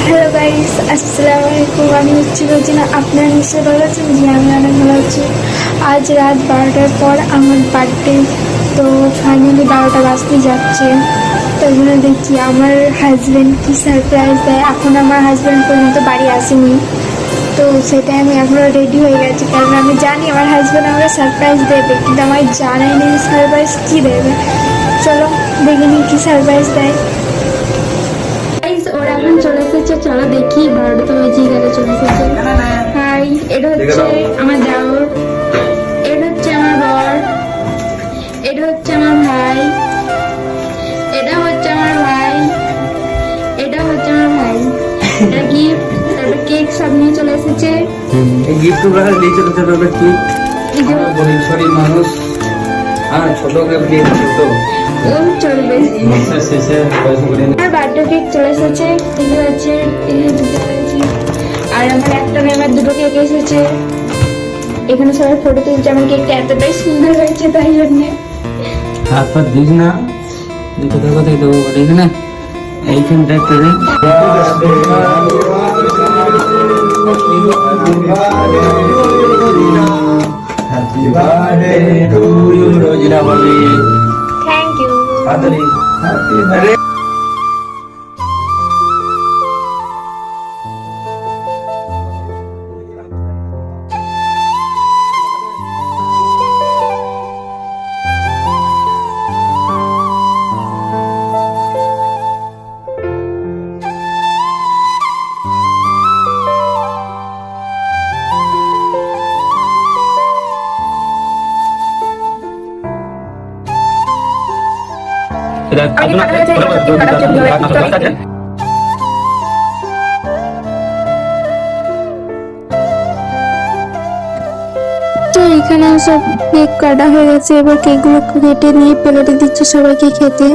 Hello guys, আসসালামু আলাইকুম। আমি হচ্ছি রোজিনা। আপনারা নিশ্চয়ই ভালো আছেন? জি, আমি অনেক ভালো আছি। আজ রাত 12টার পর আমার বার্থডে, তো ফাইনালি 12টা বাজতে যাচ্ছে। তো এখানে দেখছি আমার হাজব্যান্ড কি সারপ্রাইজ দেয়। এখন আমার হাজব্যান্ড পর্যন্ত বাড়ি আসেনি, তো সেটাই আমি এখনও রেডি হয়ে গেছি, কারণ আমি জানি আমার হাজব্যান্ড আমাকে সারপ্রাইজ দেবে, কিন্তু আমার জানাই নেই সারপ্রাইজ কী দেবে। চলো দেখে নিই কী সারপ্রাইজ দেয়। ওরা এখন চলে এসেছে, চলো দেখি। 12টা তো বেজে গেলে চলে এসেছে। হাই, এটা হচ্ছে আমার দেওর, এটা হচ্ছে আমার বর, এটা হচ্ছে আমার ভাই, এটা হচ্ছে আমার ভাই, এটা হচ্ছে আমার ভাই। এটা গিফট, তারপর কেক সব নিয়ে চলে এসেছে। এই গিফট গুলো নিয়ে চলে যাবে কি? আমরা গরিব শরীর মানুষ, ছোট গিফট দিয়ে তো ও চলবে। মাসের শেষে পয়সা করে আমার বার্থডে কেক চলে এসেছে, ঠিক আছে। এই দুটো আছে, আর আমার একটা মেয়ের দুটো কেক এসেছে। এখানে সবাই ফটো তুলছে। আমার কেকটা এতটাই সুন্দর হয়েছে, তাই জন্যে। হাত পা দিস না, কোথায় কোথায় দেবো এখানে, এইখানটা একটা দিন। Happy birthday to you, Rojina Bali. Thank you. Happy birthday. তো এখানে সব কেক কাটা হয়ে গেছে, এবার কেকগুলো কেটে নিয়ে প্লেটে দিচ্ছে সবাইকে খেতে।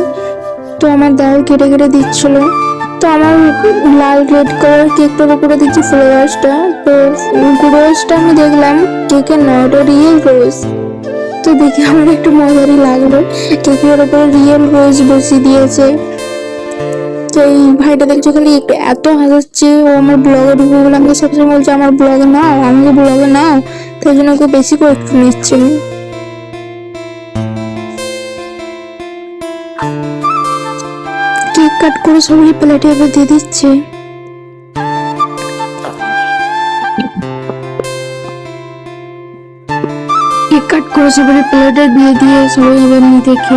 তো আমার দাও কেটে কেটে দিচ্ছিল। তো আমার লাল রেড কালার কেকটার উপরে দিচ্ছি ফ্লেভার্সটা। তো রোজটা আমি দেখলাম কেকের নয়, ওটা রিয়েল রোজ। তো দেখে আমার একটু মজারই লাগলো, কেকের উপরে রিয়েল রোজ বসিয়ে দিয়েছে। তো এই ভাইটা দেখছো খালি একটু এত হাসাচ্ছে। ও আমার ব্লগে ঢুকে গেলে আমাকে সবসময় বলছে আমার ব্লগে নাও, আমাকে ব্লগে নাও। তাই জন্য ওকে বেশি করে একটু নিচ্ছে। কেক কাট করে সবাই প্লেটে এবার দিয়ে দিচ্ছে। কেক কাট করে সবাই প্লেটে দিয়ে সবাই এবার নিয়ে দেখে